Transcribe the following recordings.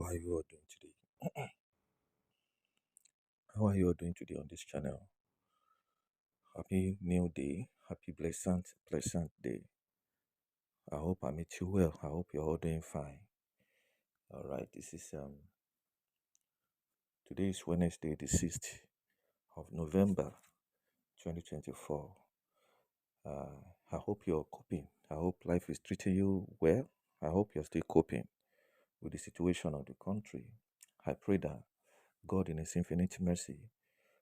How are you all doing today? How are you all doing today on this channel? Happy new day. Happy pleasant day. I hope I met you well. I hope you're all doing fine. All right. Today is Wednesday, the 6th of November, 2024. I hope you're coping. I hope life is treating you well. I hope you're still coping with the situation of the country. I pray that God, in His infinite mercy,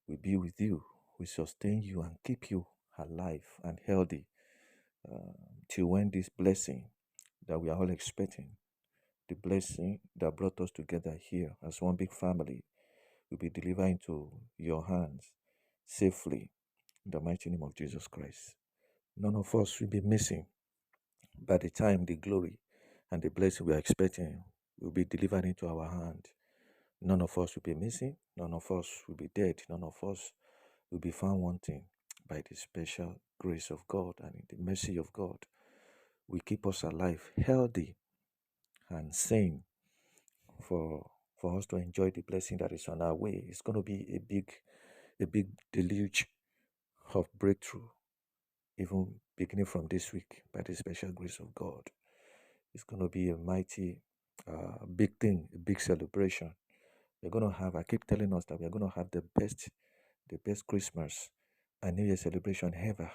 will be with you, will sustain you and keep you alive and healthy till when this blessing that we are all expecting, the blessing that brought us together here as one big family, will be delivered into your hands safely in the mighty name of Jesus Christ. None of us will be missing by the time the glory and the blessing we are expecting will be delivered into our hand. None of us will be missing. None of us will be dead. None of us will be found wanting by the special grace of God and in the mercy of God. Will keep us alive, healthy, and sane for us to enjoy the blessing that is on our way. It's going to be a big deluge of breakthrough, even beginning from this week by the special grace of God. It's going to be a mighty, big thing, a big celebration. We're going to have, I keep telling us that we're going to have the best Christmas and New Year celebration ever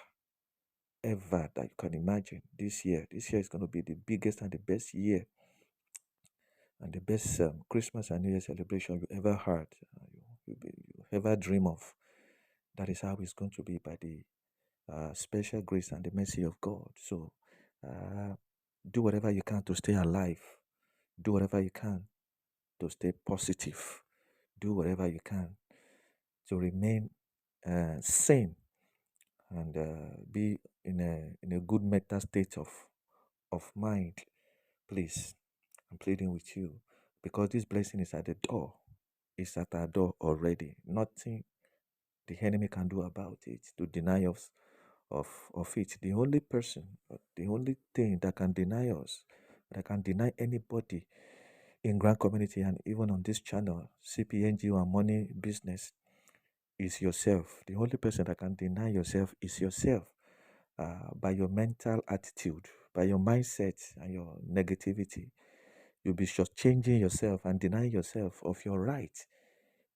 that you can imagine this year. This year is going to be the biggest and the best year and the best Christmas and New Year celebration you ever heard, you ever dream of. That is how it's going to be by the special grace and the mercy of God. So do whatever you can to stay alive. Do whatever you can to stay positive. Do whatever you can to remain sane and be in a good mental state of mind. Please, I'm pleading with you because this blessing is at the door. It's at our door already. Nothing the enemy can do about it to deny us of it. The only person, the only thing that can deny us, that can deny anybody in Grand Community and even on this channel, CPNGO and money business, is yourself. The only person that can deny yourself is yourself. By your mental attitude, by your mindset and your negativity, you'll be just changing yourself and denying yourself of your right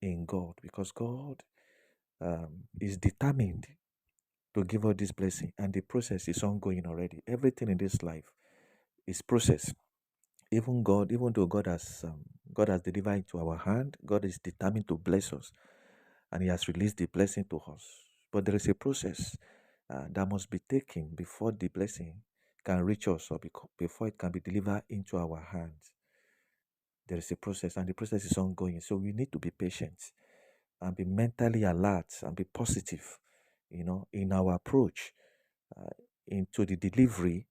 in God, because God is determined to give us this blessing, and the process is ongoing already. Everything in this life is process. Even though God has delivered into our hand, God is determined to bless us, and He has released the blessing to us. But there is a process that must be taken before the blessing can reach us, or before it can be delivered into our hands. There is a process, and the process is ongoing. So we need to be patient and be mentally alert and be positive, in our approach uh, into the delivery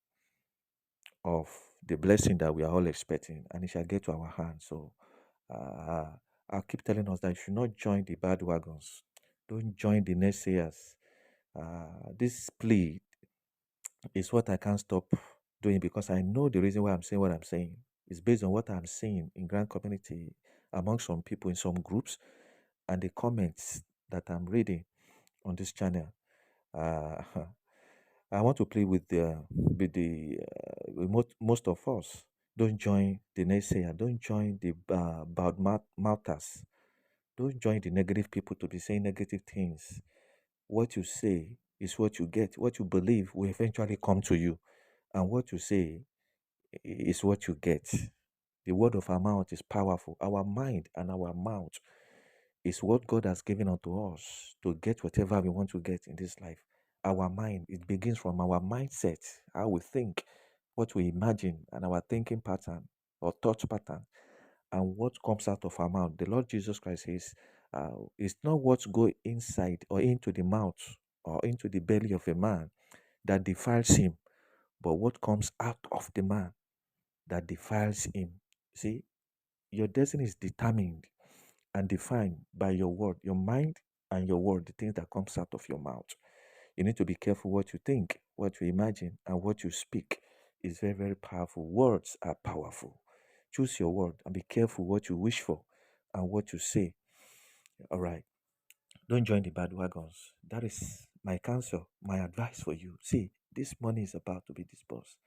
of the blessing that we are all expecting, and it shall get to our hands. So uh, I'll keep telling us that you should not join the bad wagons. Don't join the naysayers. This plea is what I can't stop doing, because I know the reason why I'm saying what I'm saying is based on what I'm seeing in Grand Community among some people in some groups and the comments that I'm reading on this channel. Uh, I want to play with most of us. Don't join the naysayer. Don't join the bad mouthers. Don't join the negative people to be saying negative things. What you say is what you get. What you believe will eventually come to you, and what you say is what you get. The word of our mouth is powerful. Our mind and our mouth is what God has given unto us to get whatever we want to get in this life. Our mind, it begins from our mindset, how we think, what we imagine, and our thinking pattern or thought pattern, and what comes out of our mouth. The Lord Jesus Christ says, it's not what go inside or into the mouth or into the belly of a man that defiles him, but what comes out of the man that defiles him. See, your destiny is determined and defined by your word, your mind and your word, the things that comes out of your mouth. You need to be careful what you think, what you imagine, and what you speak is very, very powerful. Words are powerful. Choose your word and be careful what you wish for and what you say. All right. Don't join the bad wagons. That is my counsel, my advice for you. See, this money is about to be disbursed,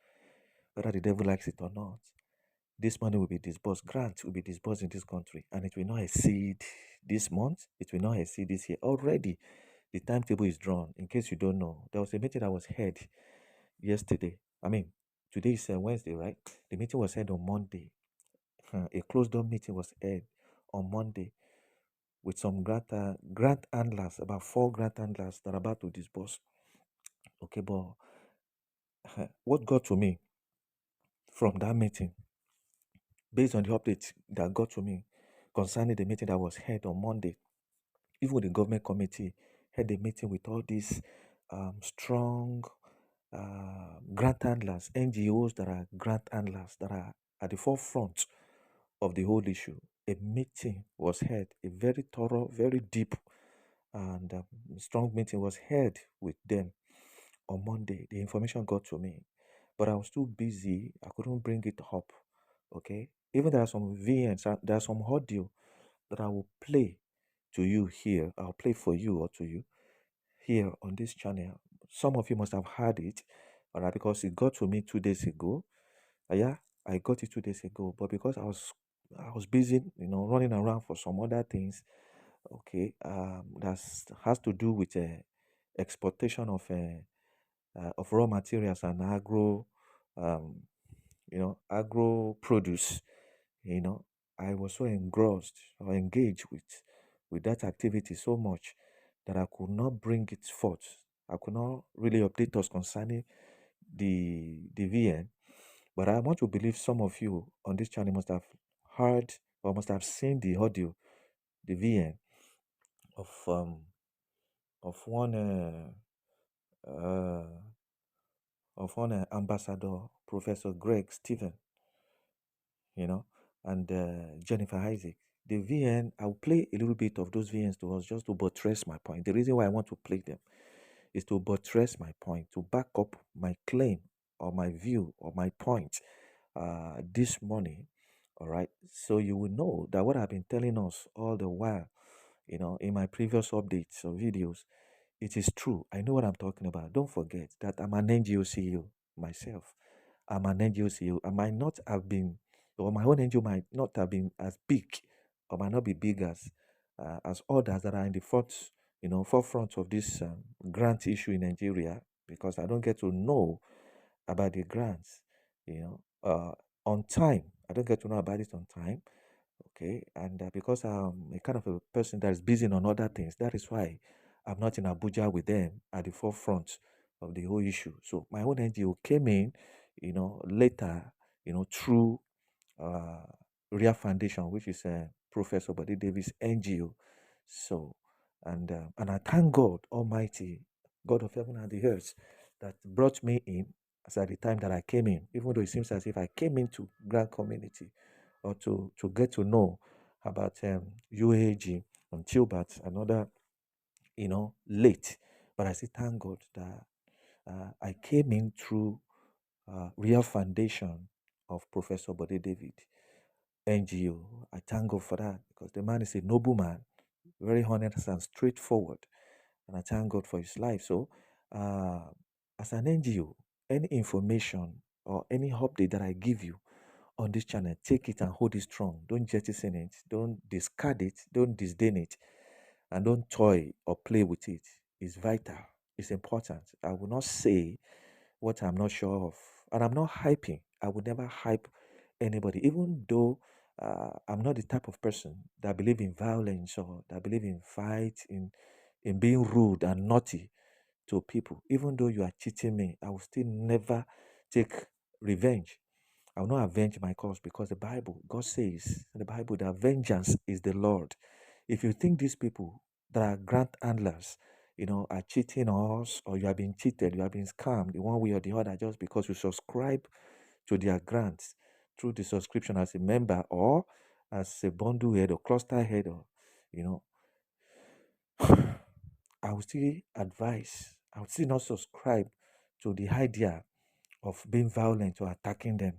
whether the devil likes it or not. This money will be disbursed. Grant will be disbursed in this country, and it will not exceed this month. It will not exceed this year. Already, the timetable is drawn. In case you don't know, there was a meeting that was held yesterday. I mean, today is Wednesday, right? The meeting was held on Monday. A closed door meeting was held on Monday with some grant handlers, about 4 grant handlers that are about to disburse. Okay, but what got to me from that meeting, based on the updates that got to me concerning the meeting that was held on Monday, even the government committee had a meeting with all these strong grant handlers, NGOs that are grant handlers that are at the forefront of the whole issue. A meeting was held, a very thorough, very deep, and strong meeting was held with them on Monday. The information got to me, but I was too busy. I couldn't bring it up. Okay, even there are some VNs, there are some audio that I will play to you here. I'll play for you or to you here on this channel. Some of you must have heard it, all right, because it got to me 2 days ago. Yeah, I got it 2 days ago, but because I was busy, running around for some other things. Okay, that has to do with exportation of raw materials and um, agro produce. You know, I was so engrossed or engaged with that activity so much that I could not bring it forth. I could not really update us concerning the VN, but I want to believe some of you on this channel must have heard or must have seen the audio, the VN of one ambassador, Professor Greg Stephen, you know, and Jennifer Isaac. The VN, I'll play a little bit of those VNs to us just to buttress my point. The reason why I want to play them is to buttress my point, to back up my claim or my view or my point this morning. All right. So you will know that what I've been telling us all the while, in my previous updates or videos, it is true. I know what I'm talking about. Don't forget that I'm an NGO CEO myself. I'm an NGO CEO. I might not have been, or my own NGO might not have been as big, or might not be big as others that are in the forefront of this grant issue in Nigeria, because I don't get to know about the grants, on time. I don't get to know about it on time. Okay, and because I'm a kind of a person that is busy on other things, that is why I'm not in Abuja with them at the forefront of the whole issue. So my own NGO came in, later, through uh, Real Foundation, which is Professor Badi Davis NGO. So, and I thank God Almighty, God of heaven and the earth, that brought me in as at the time that I came in, even though it seems as if I came into Grand Community or to get to know about UAG until but another, late. But I say thank God that I came in through Real Foundation of Professor Bode David NGO. I thank God for that because the man is a noble man, very honest and straightforward, and I thank God for his life. So, as an NGO, any information or any update that I give you on this channel, take it and hold it strong. Don't jettison it. Don't discard it. Don't disdain it. And don't toy or play with it. It's vital. It's important. I will not say what I'm not sure of. And I'm not hyping. I would never hype anybody, even though I'm not the type of person that believe in violence or that believe in fight, in being rude and naughty to people. Even though you are cheating me, I will still never take revenge. I will not avenge my cause because the Bible, God says in the Bible that vengeance is the Lord. If you think these people that are grant handlers, are cheating us, or you have been cheated, you have been scammed in one way or the other just because you subscribe to their grants through the subscription as a member or as a bundle head or cluster head, or, you know, I would still advise, I would still not subscribe to the idea of being violent or attacking them.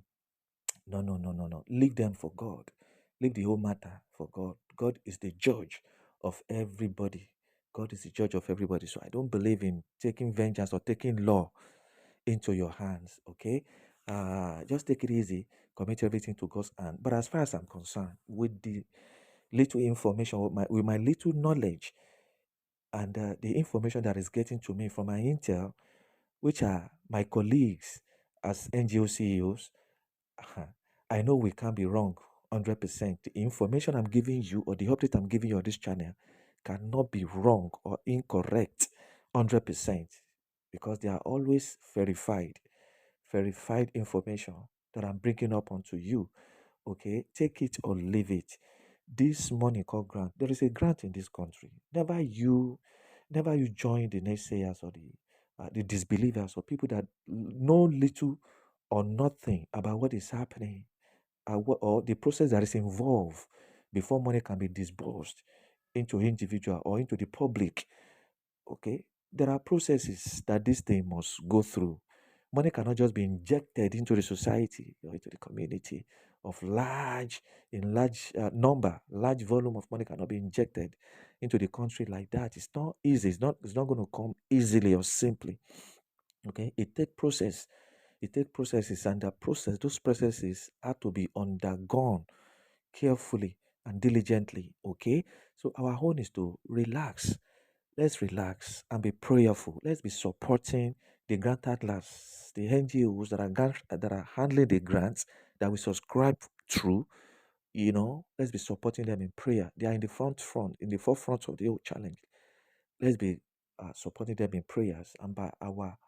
No, no, no, no, no. Leave them for God. Leave the whole matter for God. God is the judge of everybody. God is the judge of everybody. So I don't believe in taking vengeance or taking law into your hands. Okay. Just take it easy. Commit everything to God's hand. But as far as I'm concerned, with the little information, with my little knowledge, and the information that is getting to me from my intel, which are my colleagues as NGO CEOs, I know we can't be wrong 100%. The information I'm giving you or the update I'm giving you on this channel cannot be wrong or incorrect 100% because they are always verified information that I'm bringing up onto you. Okay, take it or leave it. This money called grant, there is a grant in this country. Never you join the naysayers or the disbelievers or people that know little or nothing about what is happening or the process that is involved before money can be disbursed into individual or into the public. Okay, there are processes that this thing must go through. Money cannot just be injected into the society or into the community of large number, large volume of money cannot be injected into the country like that. It's not easy. It's not going to come easily or simply. Okay, it take processes, and those processes have to be undergone carefully and diligently. Okay, so our own is to relax. Let's relax and be prayerful. Let's be supporting the grant handlers, the NGOs that are handling the grants that we subscribe through. Let's be supporting them in prayer. They are in the in the forefront of the whole challenge. Let's be supporting them in prayers and by our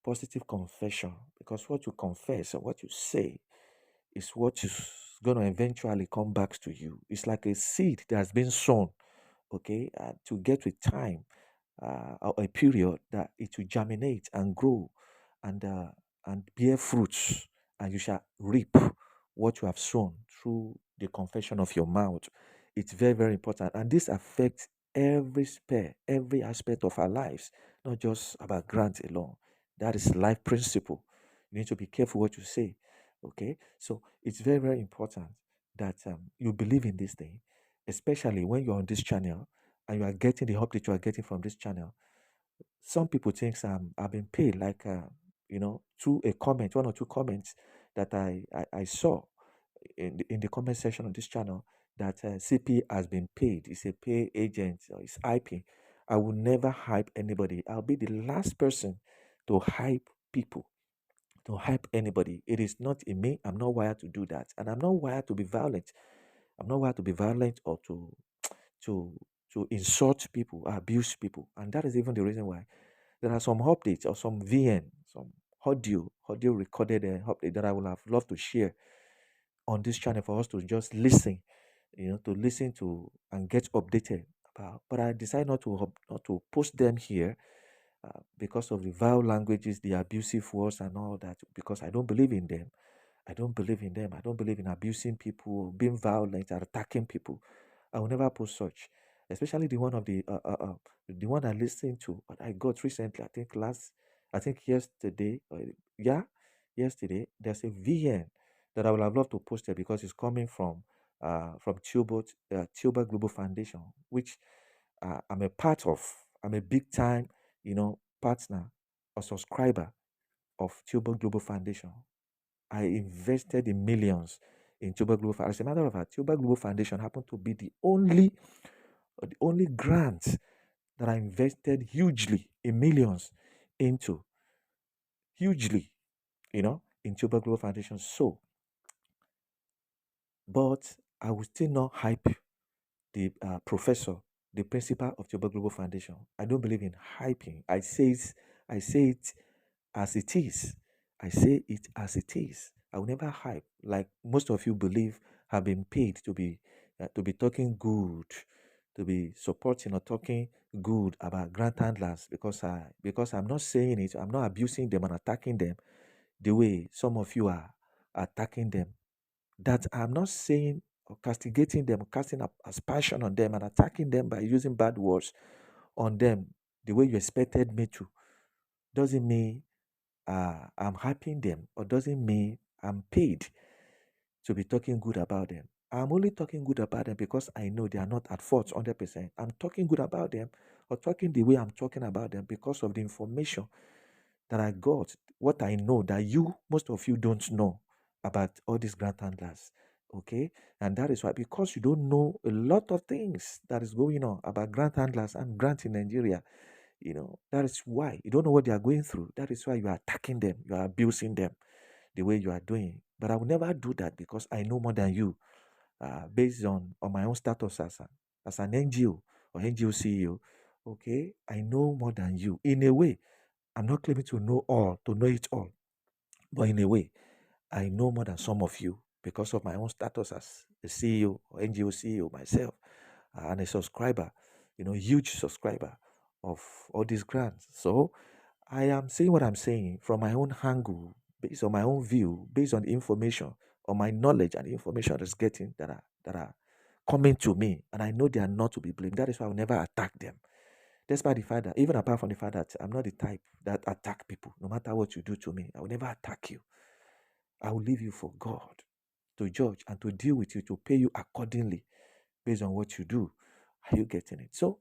positive confession, because what you confess and what you say is what is going to eventually come back to you. It's like a seed that has been sown, okay, to get with time, or a period that it will germinate and grow and bear fruits, and you shall reap what you have sown through the confession of your mouth. It's very, very important, and this affects every aspect of our lives, not just about grants alone. That is life principle. You need to be careful what you say. Okay, so it's very, very important that you believe in this thing, especially when you're on this channel and you are getting the update you are getting from this channel. Some people think I've been paid, like through a comment, one or two comments that I saw in the comment section of this channel, that CP has been paid. It's a pay agent or it's hyping. I will never hype anybody. I'll be the last person to hype people, to hype anybody. It is not in me. I'm not wired to do that. And I'm not wired to be violent. I'm not wired to be violent or to to insult people, abuse people. And that is even the reason why there are some updates or some VN, some audio recorded update that I would have loved to share on this channel for us to just listen, to listen to and get updated about. But I decided not to post them here because of the vile languages, the abusive words, and all that. Because I don't believe in them. I don't believe in them. I don't believe in abusing people, being violent, or attacking people. I will never post such, especially the one I listened to, what I got recently. I think yesterday. Yeah, yesterday. There's a VN that I would have loved to post it because it's coming from Tuber Global Foundation, which I'm a part of. I'm a big time, partner or subscriber of Tuber Global Foundation. I invested in millions in Tuber Global Foundation. As a matter of fact, Tuber Global Foundation happened to be the only grant that I invested hugely in millions into, hugely, in Tuber Global Foundation. So, but I will still not hype the professor, the principal of Tuber Global Foundation. I don't believe in hyping. I say it as it is. I say it as it is. I will never hype like most of you believe have been paid to be talking good, to be supporting or talking good about grant handlers because I'm not saying it. I'm not abusing them and attacking them the way some of you are attacking them. That I'm not saying or castigating them, casting aspersion on them and attacking them by using bad words on them the way you expected me to. Doesn't mean I'm hyping them or doesn't mean I'm paid. to be talking good about them. I'm only talking good about them because I know they are not at fault 100%. I'm talking good about them or talking the way I'm talking about them because of the information that I got, what I know that most of you don't know about all these grant handlers. Okay. And that is why, because you don't know a lot of things that is going on about grant handlers and grant in Nigeria, that is why you don't know what they are going through. That is why you are attacking them, you are abusing them the way you are doing. But I will never do that because I know more than you, based on my own status as an NGO or NGO CEO. Okay, I know more than you in a way. I'm not claiming to know it all, but in a way, I know more than some of you because of my own status as a CEO or NGO CEO myself, and a subscriber, huge subscriber of all these grants. So I am saying what I'm saying from my own angle, based on my own view, based on the information, on my knowledge and the information that's getting that are coming to me, and I know they are not to be blamed. That is why I will never attack them. Despite the fact that, even apart from the fact that I'm not the type that attack people, no matter what you do to me, I will never attack you. I will leave you for God to judge and to deal with you, to pay you accordingly based on what you do. Are you getting it? So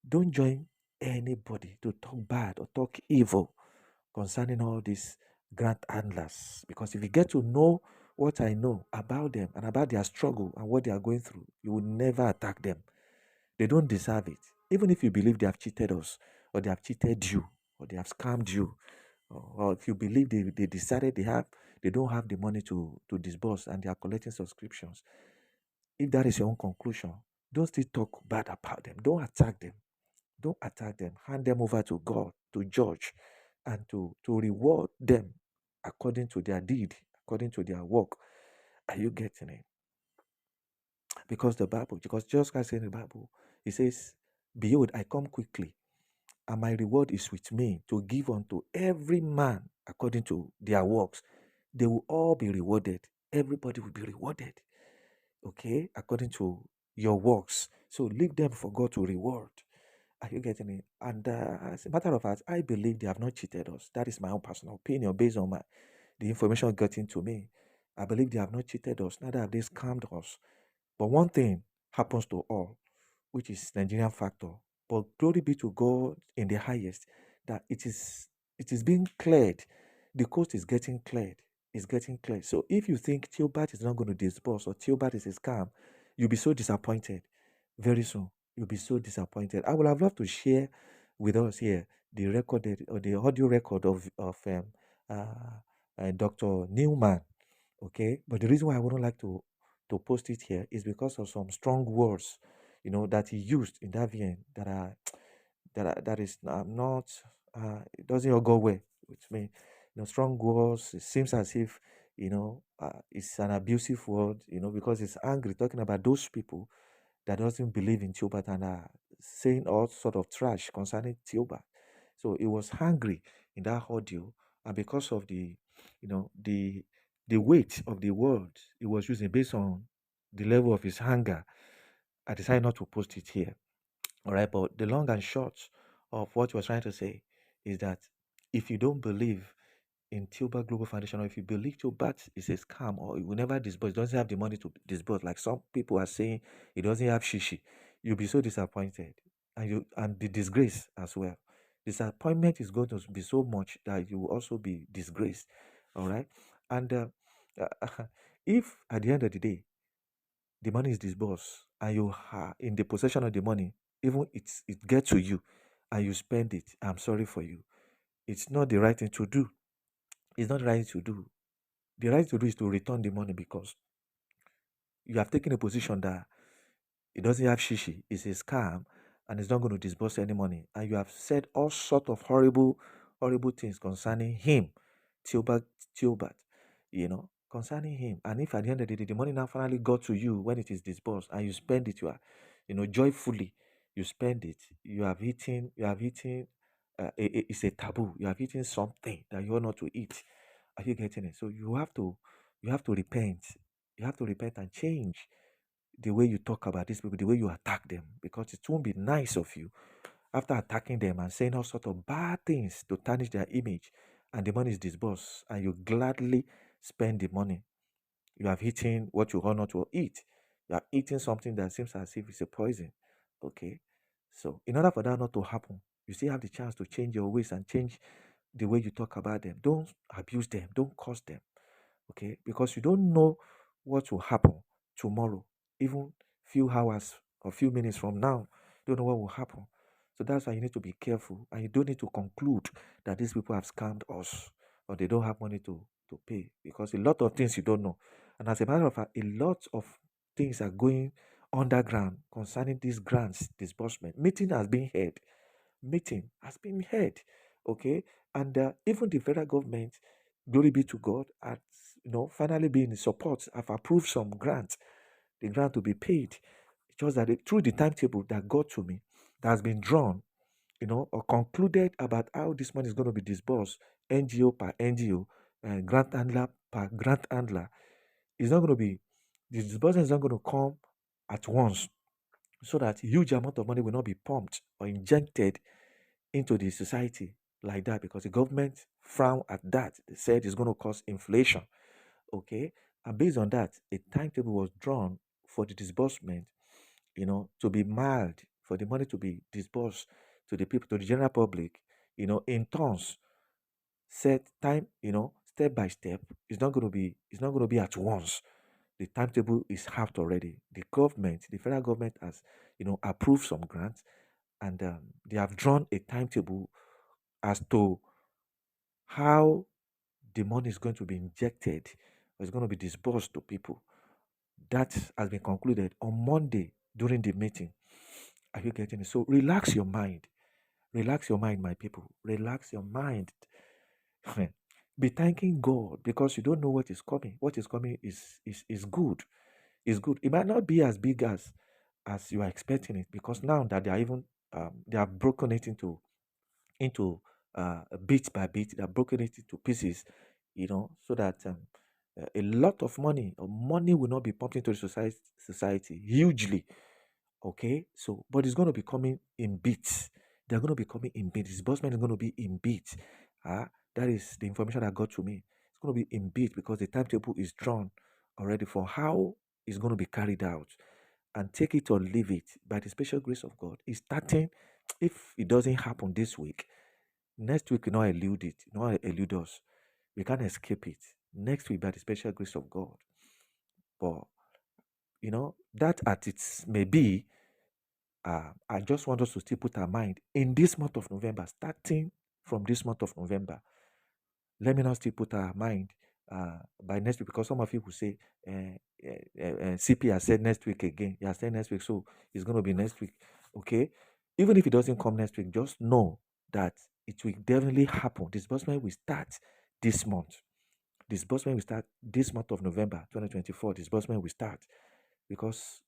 don't join anybody to talk bad or talk evil concerning all these grant handlers. Because if you get to know what I know about them and about their struggle and what they are going through, you will never attack them. They don't deserve it. Even if you believe they have cheated us, or they have cheated you, or they have scammed you, or if you believe they decided they don't have the money to disburse and they are collecting subscriptions, if that is your own conclusion, don't still talk bad about them. Don't attack them. Don't attack them. Hand them over to God to judge and to reward them according to their deed, according to their work. Are you getting it? Because just as in the Bible, it says, "Behold, I come quickly, and my reward is with me to give unto every man according to their works." They will all be rewarded. Everybody will be rewarded, okay, according to your works. So leave them for God to reward. Are you getting it? And as a matter of fact, I believe they have not cheated us. That is my own personal opinion based on the information getting to me. I believe they have not cheated us, neither have they scammed us. But one thing happens to all, which is Nigerian factor. But glory be to God in the highest, that it is being cleared. The coast is getting cleared. It's getting cleared. So if you think Tilbert is not going to disburse or Tilbert is a scam, you'll be so disappointed very soon. You'll be so disappointed. I would have loved to share with us here the recorded or the audio record of Dr. Newman. Okay, but the reason why I wouldn't like to post it here is because of some strong words, that he used in that VN that is not it doesn't all go well with me. Strong words. It seems as if it's an abusive word. Because it's angry, talking about those people that doesn't believe in Tiobat and are saying all sort of trash concerning Tiobat. So it was angry in that audio, and because of the weight of the word he was using based on the level of his anger, I decided not to post it here. All right, but the long and short of what he was trying to say is that if you don't believe in Tilburg Global Foundation, or if you believe Tilburg is a scam or it will never disburse, doesn't have the money to disburse, like some people are saying it doesn't have shishi, you'll be so disappointed, and the disgrace as well. Disappointment is going to be so much that you will also be disgraced. All right, and if at the end of the day the money is disbursed and you are in the possession of the money, even it gets to you and you spend it, I'm sorry for you. It's not the right thing to do. It's not the right thing to do. The right to do is to return the money because you have taken a position that it doesn't have shishi, it's a scam, and it's not going to disburse any money. And you have said all sort of horrible, horrible things concerning him, Tilbert, Tilbert, concerning him. And if at the end of the day, the money now finally got to you when it is disbursed and you spend it, you are, joyfully, you spend it, you have eaten, it's a taboo. You have eaten something that you are not to eat. Are you getting it? So you have to repent. You have to repent and change the way you talk about these people, the way you attack them, because it won't be nice of you after attacking them and saying all sort of bad things to tarnish their image, and the money is disbursed, and you gladly spend the money. You have eaten what you ought not to eat. You are eating something that seems as if it's a poison. Okay. So, in order for that not to happen, you still have the chance to change your ways and change the way you talk about them. Don't abuse them. Don't curse them. Okay. Because you don't know what will happen tomorrow, even few hours or few minutes from now. You don't know what will happen. So that's why you need to be careful, and you don't need to conclude that these people have scammed us or they don't have money to pay, because a lot of things you don't know. And as a matter of fact, a lot of things are going underground concerning these grants disbursement. Meeting has been held. Meeting has been held. Okay, and even the federal government, glory be to God, has finally been in support. Have approved some grants. The grant to be paid. It's just that through the timetable that got to me, that has been drawn, or concluded about how this money is going to be disbursed, NGO per NGO, grant handler per grant handler, is not going to be, the disbursement is not going to come at once, so that huge amount of money will not be pumped or injected into the society like that, because the government frown at that. They said it's going to cause inflation. Okay. And based on that, a timetable was drawn for the disbursement, to be mild, for the money to be disbursed to the people, to the general public, in turns, set time, step by step. It's not going to be at once. The timetable is halved already. The federal government has, approved some grants, and they have drawn a timetable as to how the money is going to be injected or is going to be disbursed to people. That has been concluded on Monday during the meeting. Are you getting it? So relax your mind. Relax your mind, my people. Relax your mind. Be thanking God, because you don't know what is coming. What is coming is good. Is good. It might not be as big as you are expecting it, because now that they have broken it into bit by bit. They have broken it into pieces, so that a lot of money will not be pumped into the society hugely. Okay, so but it's going to be coming in bits. They're going to be coming in bits. Disbursement is going to be in bits. That is the information that got to me. It's going to be in bits, because the timetable is drawn already for how it's going to be carried out. And take it or leave it, by the special grace of God, it's starting. If it doesn't happen this week, next week you not elude it, you not elude us. We can't escape it. Next week, by the special grace of God. But that at its may be, I just want us to still put our mind in this month of November, starting from this month of November. Let me not still put our mind by next week, because some of you will say, CP has said next week again. He has said next week, so it's going to be next week. Okay? Even if it doesn't come next week, just know that it will definitely happen. Disbursement will start this month. Disbursement will start this month of November 2024. Disbursement will start, because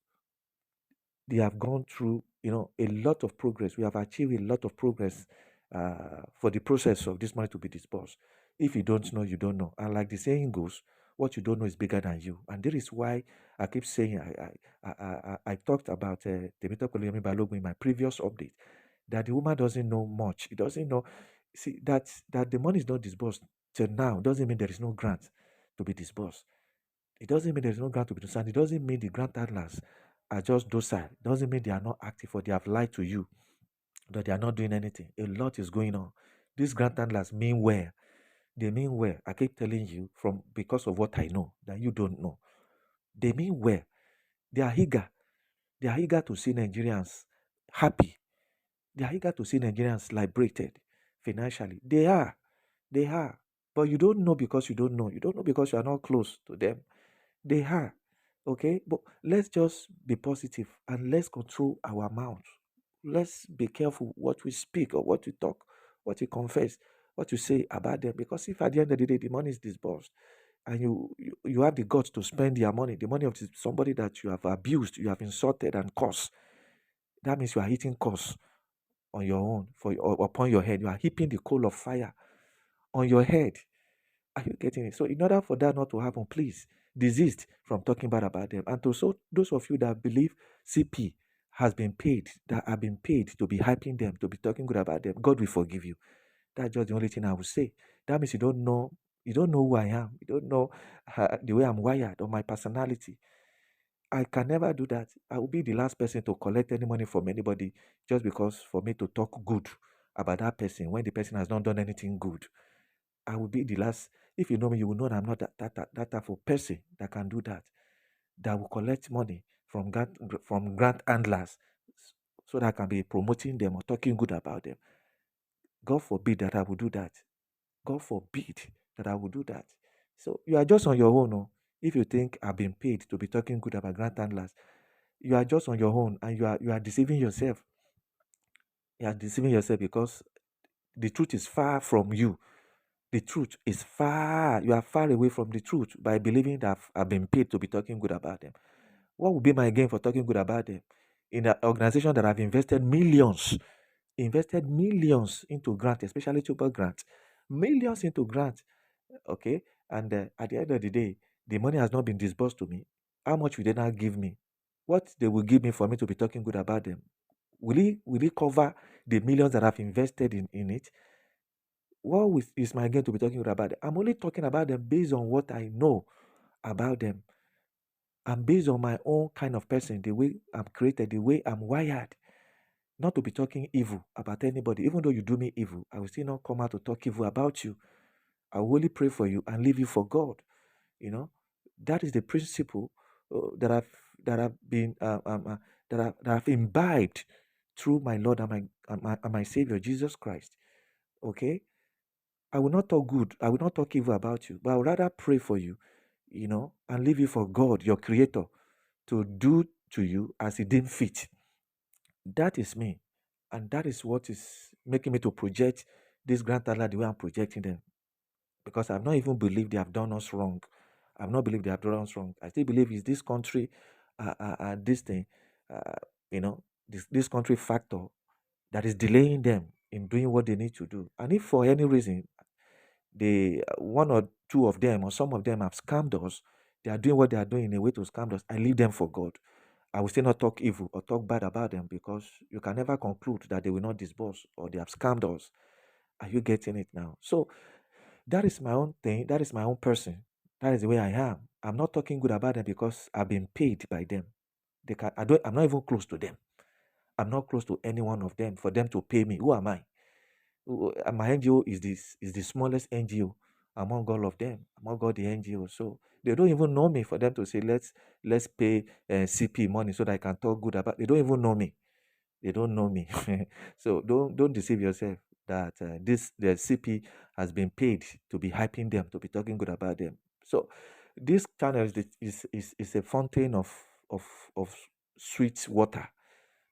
they have gone through, a lot of progress. We have achieved a lot of progress for the process of this money to be disbursed. If you don't know, you don't know. And like the saying goes, what you don't know is bigger than you. And that is why I keep saying, I talked about Temitope Koluyemi Balogun in my previous update, that the woman doesn't know much. It doesn't know. See, that the money is not disbursed till now doesn't mean there is no grant to be disbursed. It doesn't mean there is no grant to be disbursed. It doesn't mean the grant handlers are just docile. It doesn't mean they are not active or they have lied to you, that they are not doing anything. A lot is going on. These grant handlers mean well. They mean well. I keep telling you, from because of what I know that you don't know. They mean well. They are eager. They are eager to see Nigerians happy. They are eager to see Nigerians liberated financially. They are. They are. But you don't know, because you don't know. You don't know because you are not close to them. They are. Okay? But let's just be positive and let's control our mouth. Let's be careful what we speak or what we talk, what we confess, what you say about them. Because if at the end of the day the money is disbursed, and you have the guts to spend your money, the money of somebody that you have abused, you have insulted and cursed, that means you are hitting curse on your own, or upon your head. You are heaping the coal of fire on your head. Are you getting it? So in order for that not to happen, please desist from talking bad about them. And to so those of you that believe CP has been paid, that have been paid to be hyping them, to be talking good about them, God will forgive you. That's just the only thing I will say. That means you don't know You don't know who I am. You don't know the way I'm wired or my personality. I can never do that. I will be the last person to collect any money from anybody just because for me to talk good about that person when the person has not done anything good. I will be the last. If you know me, you will know that I'm not that type of person that can do that. That will collect money from grant handlers so that I can be promoting them or talking good about them. God forbid that I will do that. God forbid that I will do that. So you are just on your own. Oh. If you think I've been paid to be talking good about grant handlers, you are just on your own and you are deceiving yourself. You are deceiving yourself because the truth is far from you. The truth is far. You are far away from the truth by believing that I've been paid to be talking good about them. What would be my gain for talking good about them? In an organization that I've invested millions into grant, especially super grant, millions into grant. Okay, and at the end of the day, the money has not been disbursed to me. How much will they now give me? What they will give me for me to be talking good about them? Will it cover the millions that I've invested in it? Is my gain to be talking good about them? I'm only talking about them based on what I know about them and based on my own kind of person, the way I'm created, the way I'm wired. Not to be talking evil about anybody. Even though you do me evil, I will still not come out to talk evil about you. I will only pray for you and leave you for God. You know, that is the principle that I've been that I've imbibed through my Lord and my Savior Jesus Christ. Okay, I will not talk good. I will not talk evil about you, but I would rather pray for you, and leave you for God, your Creator, to do to you as He deemed fit. That is me, and that is what is making me to project this grand talent the way I'm projecting them, because I've not even believed they have done us wrong. I've not believed they have done us wrong. I still believe it's this country, this thing, uh, this country factor that is delaying them in doing what they need to do. And if for any reason they one or two of them or some of them have scammed us, they are doing what they are doing in a way to scam us, I leave them for God. I will still not talk evil or talk bad about them because you can never conclude that they will not disburse or they have scammed us. Are you getting it now? So that is my own thing. That is my own person. That is the way I am. I'm not talking good about them because I've been paid by them. I'm not even close to them. I'm not close to any one of them for them to pay me. Who am I? My NGO is the smallest NGO among all of them, among all the NGOs. So they don't even know me for them to say let's pay CP money so that I can talk good about. They don't even know me. They don't know me. So don't deceive yourself that the CP has been paid to be hyping them, to be talking good about them. So this channel is a fountain of of sweet water.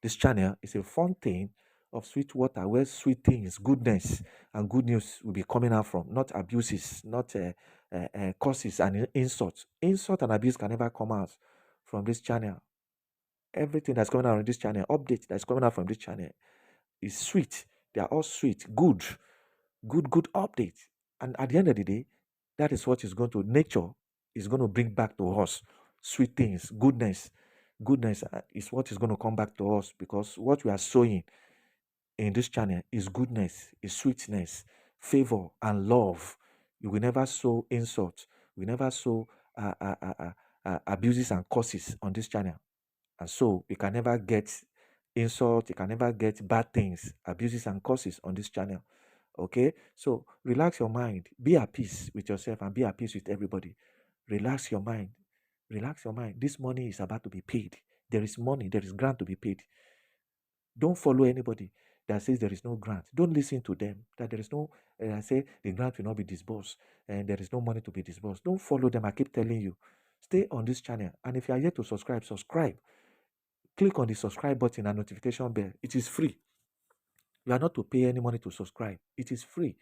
This channel is a fountain of sweet water where sweet things, goodness, and good news will be coming out from, not abuses, not curses and insults. Insult and abuse can never come out from this channel. Everything that's coming out on this channel, update that's coming out from this channel is sweet. They are all sweet, good update. And at the end of the day, that is what is going to nature is going to bring back to us sweet things, goodness is what is going to come back to us because what we are sowing in this channel is goodness, is sweetness, favor, and love. You will never sow insult. We never sow abuses and curses on this channel. And so you can never get insult, you can never get bad things, abuses and curses on this channel. Okay? So relax your mind, be at peace with yourself and be at peace with everybody. Relax your mind. Relax your mind. This money is about to be paid. There is money, there is grant to be paid. Don't follow anybody that says there is no grant. Don't listen to them. That there is no, say the grant will not be disbursed and there is no money to be disbursed. Don't follow them. I keep telling you. Stay on this channel. And if you are yet to subscribe, subscribe. Click on the subscribe button and notification bell. It is free. You are not to pay any money to subscribe. It is free.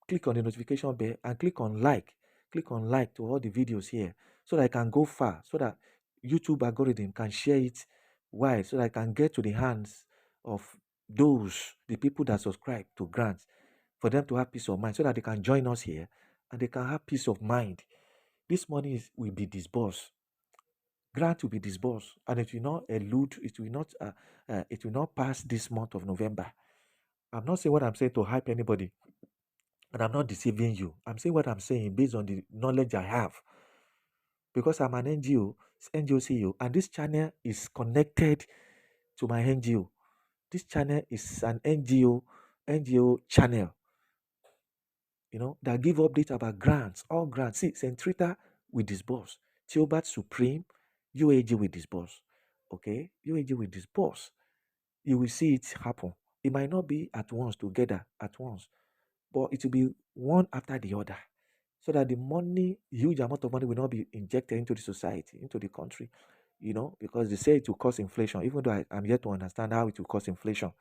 Click on the notification bell and click on like. Click on like to all the videos here so that I can go far, so that YouTube algorithm can share it wide, so that I can get to the hands of the people that subscribe to grants, for them to have peace of mind, so that they can join us here and they can have peace of mind. This money will be disbursed. Grant will be disbursed, and it will not elude. It will not pass this month of November. I'm not saying what I'm saying to hype anybody. And I'm not deceiving you. I'm saying what I'm saying based on the knowledge I have. Because I'm an NGO CEO, and this channel is connected to my NGO. This channel is an NGO channel, that give updates about grants, all grants. See, Centrita will disburse, Theobat Supreme, UAG will disburse. Okay, UAG will disburse. You will see it happen. It might not be at once, together at once, but it will be one after the other, so that the money, huge amount of money, will not be injected into the society, into the country, because they say it will cause inflation, even though I'm yet to understand how it will cause inflation.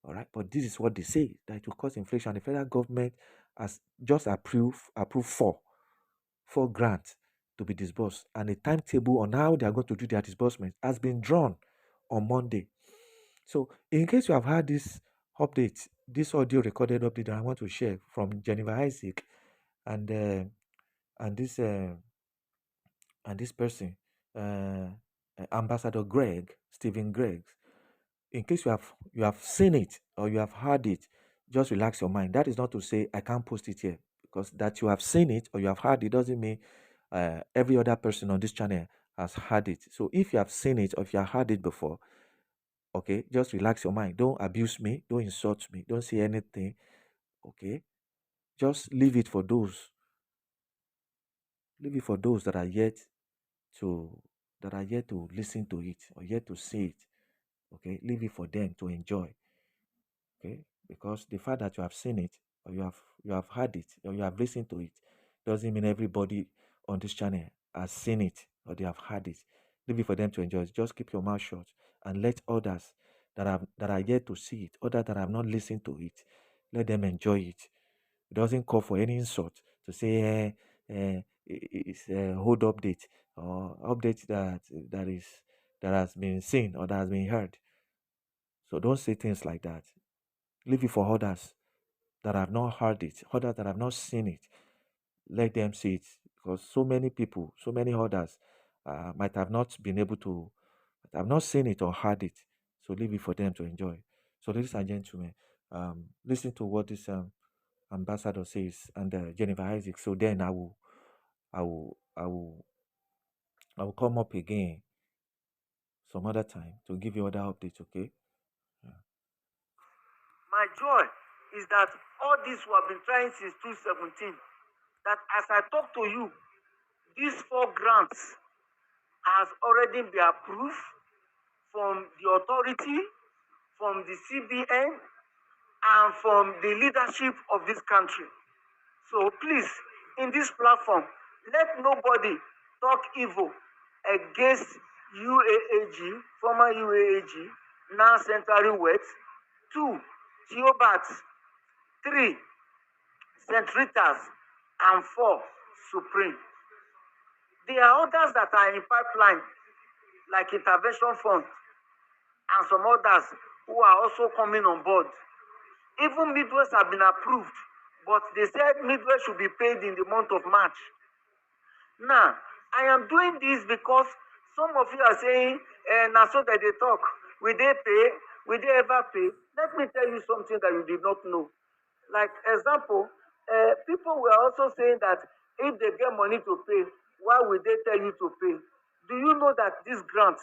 All right, but this is what they say, that it will cause inflation. The federal government has just approved four grants to be disbursed, and a timetable on how they are going to do their disbursement has been drawn on Monday. So, in case you have had this update, this audio recorded update that I want to share from Jennifer Isaac and uh, and this uh, and this person, uh, Ambassador Stephen Gregg. In case you have seen it or you have heard it, just relax your mind. That is not to say I can't post it here, because that you have seen it or you have heard it doesn't mean every other person on this channel has heard it. So if you have seen it or if you have heard it before, okay, just relax your mind. Don't abuse me. Don't insult me. Don't say anything. Okay, just leave it for those. Leave it for those to that are yet to listen to it or yet to see it. Okay, leave it for them to enjoy. Okay, because the fact that you have seen it or you have heard it or you have listened to it doesn't mean everybody on this channel has seen it or they have heard it. Leave it for them to enjoy it. Just keep your mouth shut and let others that are yet to see it, others that have not listened to it, let them enjoy it. It doesn't call for any insult to say it's a hold update or update that has been seen or that has been heard. So don't say things like that. Leave it for others that have not heard it, others that have not seen it. Let them see it, because so many people, so many others might have not been able to, might have not seen it or heard it. So leave it for them to enjoy. So, ladies and gentlemen, listen to what this ambassador says and Jennifer Isaac. So then I will, I will, I will come up again some other time to give you other updates. Okay. Yeah. My joy is that all this we have been trying since 2017, that as I talk to you, these four grants has already been approved from the authority, from the CBN, and from the leadership of this country. So please, in this platform, let nobody talk evil against UAAG, former UAAG, now Central West. 2, Theobat. 3, St. Rita's. And 4, Supreme. There are others that are in pipeline, like Intervention Fund, and some others who are also coming on board. Even midways have been approved, but they said midway should be paid in the month of March. Now, I am doing this because some of you are saying, now so that they talk, will they pay? Will they ever pay? Let me tell you something that you did not know. Like example, people were also saying that if they get money to pay, why will they tell you to pay? Do you know that this grant,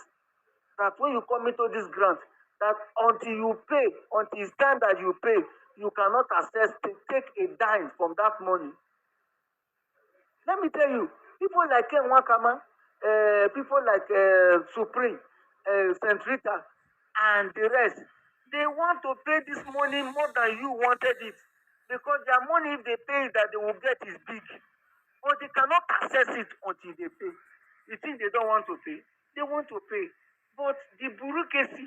that when you come into this grant, that until you pay, until it's time that you pay, you cannot access, take a dime from that money. Let me tell you, people like Ken Wakama, people like Supreme, St. Rita, and the rest, they want to pay this money more than you wanted it. Because their money, if they pay, that they will get is big. But they cannot access it until they pay. You think they don't want to pay? They want to pay. But the bureaucracy,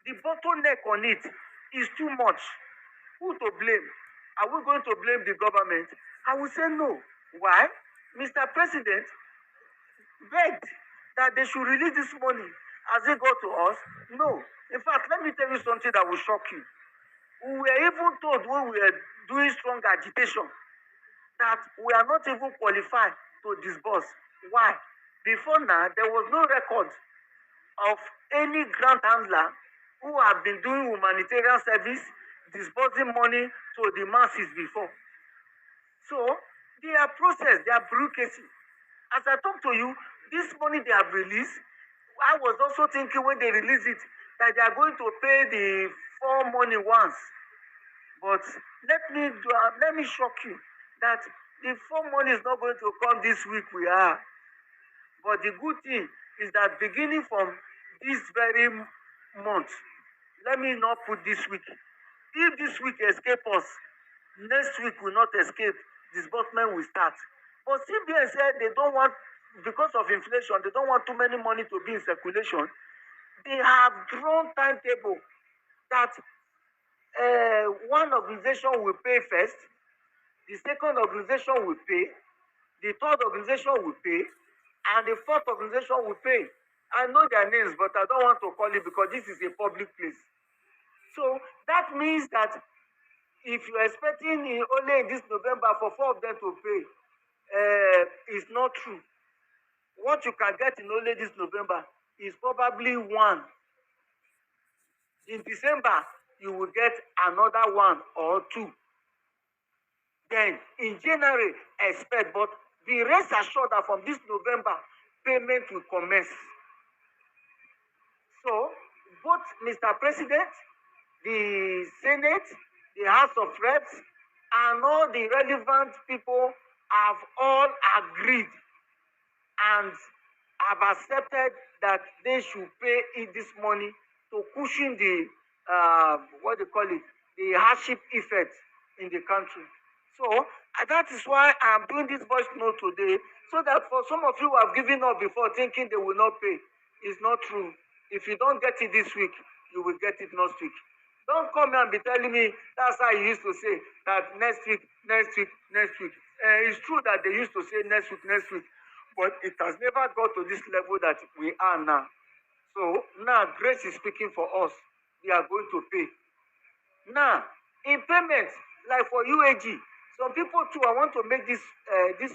the bottleneck on it is too much. Who to blame? Are we going to blame the government? I will say no. Why? Mr. President begged that they should release this money as they go to us. No. In fact, let me tell you something that will shock you. We were even told when we were doing strong agitation that we are not even qualified to disburse. Why? Before now, there was no record of any grant handler who have been doing humanitarian service, disbursing money to the masses before. So their process, their bureaucracy. As I talk to you, this money they have released, I was also thinking when they release it that they are going to pay the 4 money once. But let me shock you that the 4 money is not going to come this week. We are, but the good thing is that beginning from this very month, let me not put this week. If this week escape us, next week will not escape. Disbursement will start. But CBN said they don't want, because of inflation, they don't want too many money to be in circulation. They have drawn timetable that one organization will pay first, the second organization will pay, the third organization will pay, and the fourth organization will pay. I know their names, but I don't want to call it because this is a public place. So that means that if you're expecting only in this November for 4 of them to pay, it's not true. What you can get in only this November is probably one. In December, you will get another one or two. Then in January, expect, but be rest assured that from this November, payment will commence. So both Mr. President, the Senate, the House of Reps, and all the relevant people have all agreed and have accepted that they should pay it this money to cushion the what they call it, the hardship effect in the country. So that is why I'm doing this voice note today, so that for some of you who have given up before thinking they will not pay, it's not true. If you don't get it this week, you will get it next week. Don't come here and be telling me that's how you used to say that next week, next week, next week. It's true that they used to say next week, but it has never got to this level that we are now. So now grace is speaking for us. We are going to pay. Now, in payment, like for UAG, some people too, I want to make this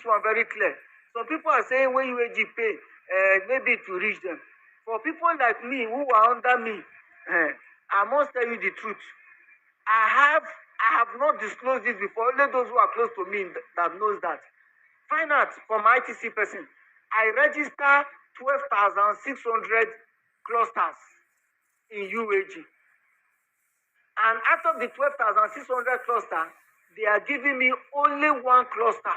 one very clear. Some people are saying when UAG pay, maybe to reach them. For people like me who are under me, I must tell you the truth. I have not disclosed this before. Only those who are close to me that knows that. Find out from my ITC person. I register 12,600 clusters in UAG. And out of the 12,600 cluster, they are giving me only one cluster,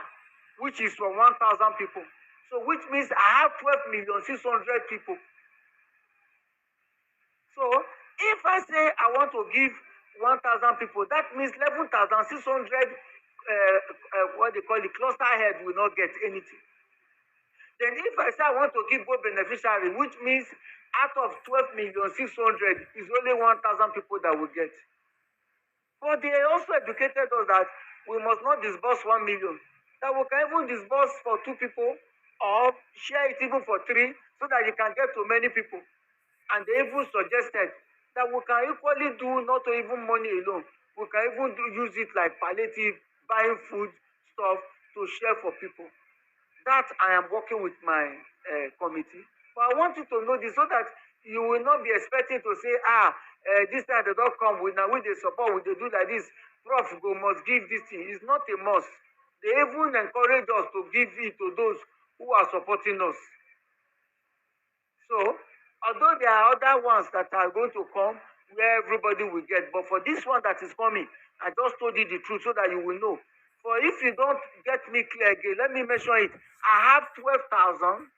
which is for 1,000 people. So which means I have 12,600,000 people. So if I say I want to give 1,000 people, that means 11,600 what they call the cluster head will not get anything. Then if I say I want to give both beneficiary, which means out of 12,600,000 is only 1,000 people that will get. But they also educated us that we must not disburse 1 million. That we can even disburse for 2 people or share it even for 3 so that you can get to many people. And they even suggested that we can equally do not even money alone. We can even use it like palliative, buying food, stuff to share for people. That I am working with my committee. But I want you to know this so that you will not be expecting to say, this time they don't come with now, with the support, with they do like this. Prof go must give this thing. It's not a must. They even encourage us to give it to those who are supporting us. So, although there are other ones that are going to come where everybody will get, but for this one that is coming, I just told you the truth so that you will know. For if you don't get me clear again, let me mention it. I have 12,600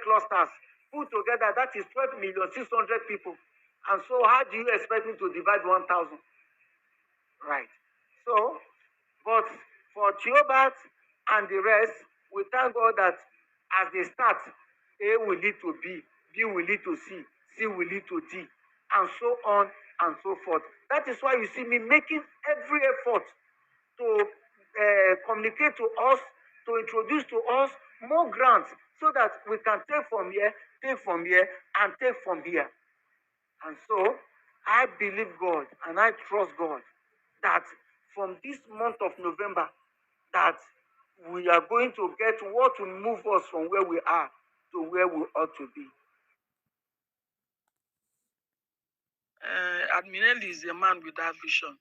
clusters put together. That is 12,600,000 people. And so how do you expect me to divide 1,000? Right. So, but for Theobat and the rest, we thank God that as they start, A will lead to B, B will lead to C, C will lead to D, and so on and so forth. That is why you see me making every effort to communicate to us, to introduce to us more grants so that we can take from here, and take from here. And so I believe God and I trust God that from this month of November, that we are going to get what will move us from where we are to where we ought to be. Adminelli is a man with that vision.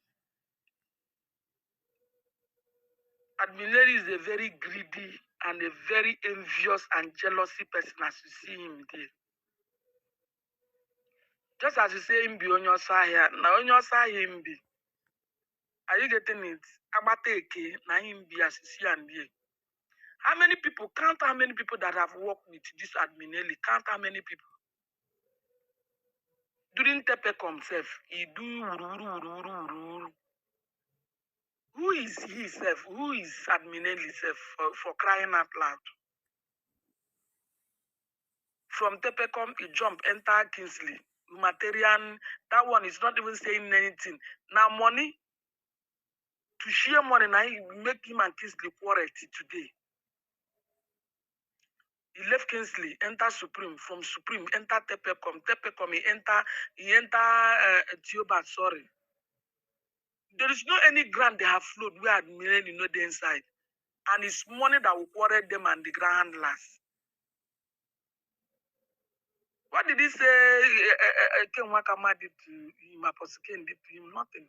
Admiral is a very greedy and a very envious and jealousy person as you see him there. Just as you say him be on your side here, now on your side him be. Are you getting it? Abateke, now him be as you see and there. How many people, count how many people that have worked with this Admiral, count how many people. During Tepecom himself, he do wuru. Who is he self? Who is Admiral himself for crying out loud? From Tepecom, he jump, enter Kingsley. Humanitarian, that one is not even saying anything. Now money, to share money, now he make him and Kingsley quarrel today. He left Kingsley, enter Supreme. From Supreme, enter Tepecom. Tepecom, he enter Tioba, sorry. There is no any grant they have flowed where Admiral you know the inside. And it's money that will quarrel them and the grand handlers. What did he say Ken Wakama did to him, Apostle Ken did to him? Nothing.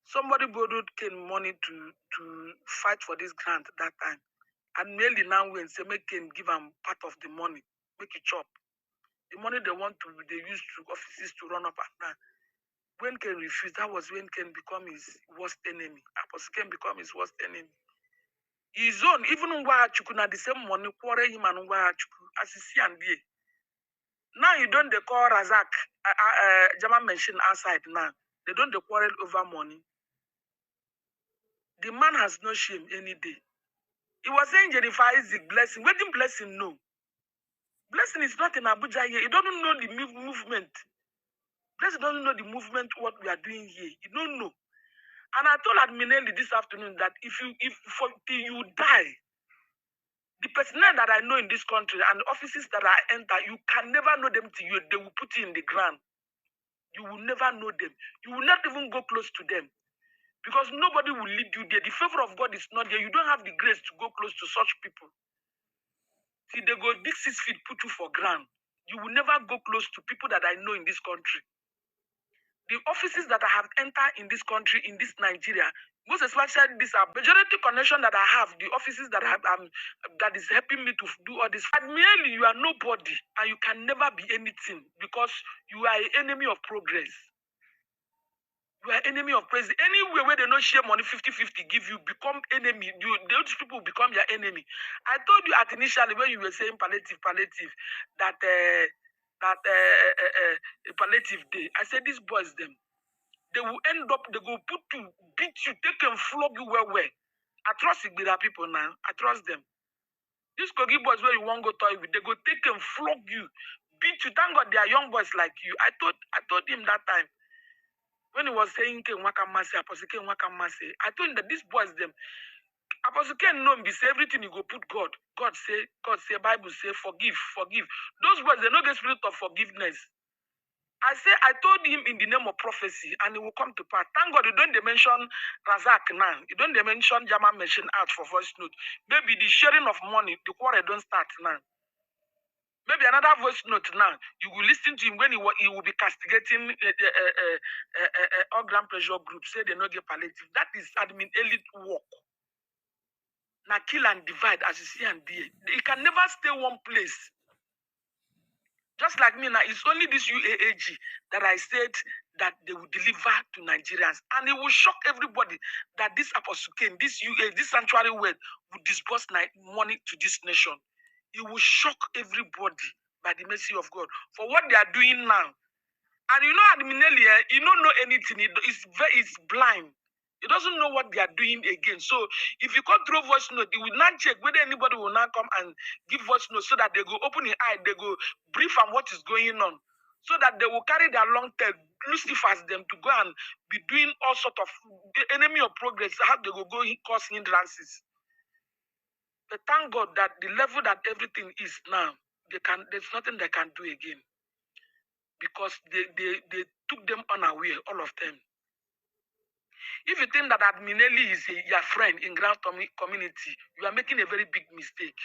Somebody borrowed Ken money to fight for this grant at that time. And Melly now went say make Ken give him part of the money, make it chop. The money they want to they use to offices to run up and down. When Ken refused, that was when Ken become his worst enemy. Apostle Ken become his worst enemy. His own, even Uaag na the same money, quarrel him and Uaag as you see and there. Now you don't they call Razak, Jama mentioned outside now. They don't they quarrel over money. The man has no shame any day. He was saying Jennifer Isaac blessing. Wedding blessing, no. Blessing is not in Abuja here. He doesn't know the movement. Blessing doesn't know the movement, what we are doing here. He don't know. And I told Adminelli this afternoon that if till you die, the personnel that I know in this country and the offices that I enter, you can never know them till they will put you in the ground. You will never know them. You will not even go close to them. Because nobody will lead you there. The favor of God is not there. You don't have the grace to go close to such people. See, they go dig 6 feet, put you for ground. You will never go close to people that I know in this country. The offices that I have entered in this country, in this Nigeria, most especially this majority connection that I have, the offices that I have, that is helping me to do all this. Admittedly, you are nobody and you can never be anything because you are an enemy of progress. You are enemy of praise. Anywhere where they don't share money 50-50, give you, become enemy. Those people become your enemy. I told you at initially when you were saying palliative, that palliative day. I said these boys, them, they will end up, they go put you, beat you, they can flog you well. I trust it with our people now. I trust them. These Kogi boys where you won't go toy with, they go take and flog you, beat you. Thank God they are young boys like you. I told him that time. When he was saying Apostle Ken Wakamase, I told him that these boys, them, Apostle Ken know be say everything you go put God. God say, Bible say, forgive. Those boys, they don't get spirit of forgiveness. I told him in the name of prophecy, and it will come to pass. Thank God you don't mention Razak now. You don't mention Jama mention out for voice note. Maybe the sharing of money, the quarrel don't start now. Maybe another voice note now. You will listen to him when he will be castigating all grand pressure groups. Say they not get palliative. That is admin elite work. Now kill and divide as you see and be. He can never stay one place. Just like me now, it's only this UAAG that I said that they will deliver to Nigerians. And it will shock everybody that this Apostle Ken, this sanctuary word will disburse money to this nation. It will shock everybody by the mercy of God for what they are doing now. And you know, Adminelli, he don't know anything. He's blind. He doesn't know what they are doing again. So if you come through voice note, he will not check whether anybody will not come and give voice note so that they go open the eye, they go brief on what is going on. So that they will carry their long tail, Lucifers them to go and be doing all sort of enemy of progress, how they will go cause hindrances. But thank God that the level that everything is now, there's nothing they can do again. Because they took them unaware, all of them. If you think that Adminelli is your friend in ground community, you are making a very big mistake.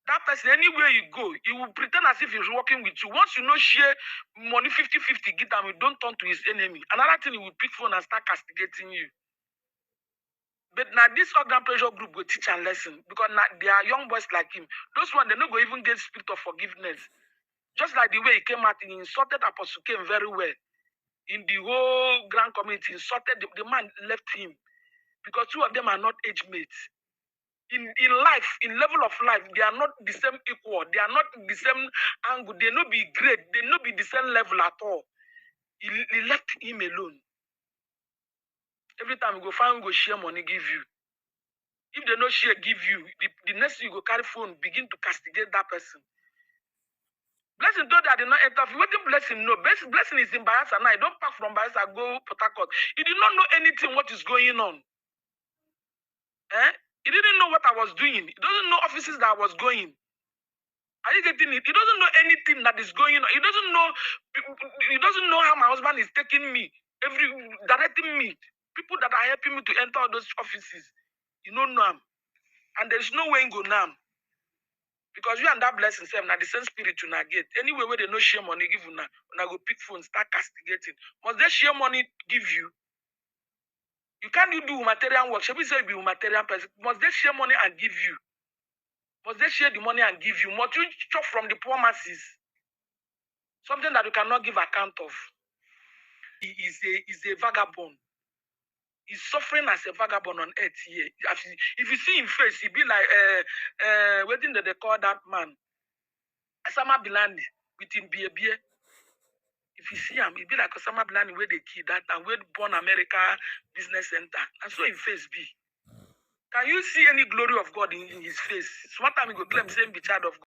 That person, anywhere you go, he will pretend as if he's working with you. Once you know share money 50-50, get them, you don't turn to his enemy. Another thing, he will pick phone and start castigating you. But now this organ pressure group will teach and lesson because now they are young boys like him. Those ones they not go even get spirit of forgiveness. Just like the way he came out, he insulted Apostle Cain very well. In the whole grand community, insulted the man left him because two of them are not age mates. In life, in level of life, they are not the same equal. They are not the same angle. They not be great. They not be the same level at all. He left him alone. Every time you go find, we go share money, give you. If they no share, give you. The next thing you go carry phone, begin to castigate that person. Blessing though that did not enter. What the blessing no? Blessing is in Bayelsa now. Don't pack from Bayelsa, go Port Harcourt. He did not know anything what is going on. He didn't know what I was doing. He doesn't know offices that I was going. Are you getting it? He doesn't know anything that is going on. He doesn't know. He doesn't know how my husband is taking me, directing me. People that are helping me to enter all those offices. You don't know him, and there is no way in go now. Because you and that blessing same now the same spirit you not get. Anyway, where they no share money give you now, when I go pick phone, start castigating. Must they share money give you? You can't do humanitarian work. Shall we say be humanitarian person? Must they share money and give you? Must they share the money and give you? Must you chop from the poor masses? Something that you cannot give account of. He is a vagabond. He's suffering as a vagabond on earth here. If you see him face, he be like what did they call that man? Osama Bin Laden with him beer. If you see him, he be like Osama Bin Laden where they killed that and where born America Business Center. And so his face be. Can you see any glory of God in his face? One time he go claim same be child of God.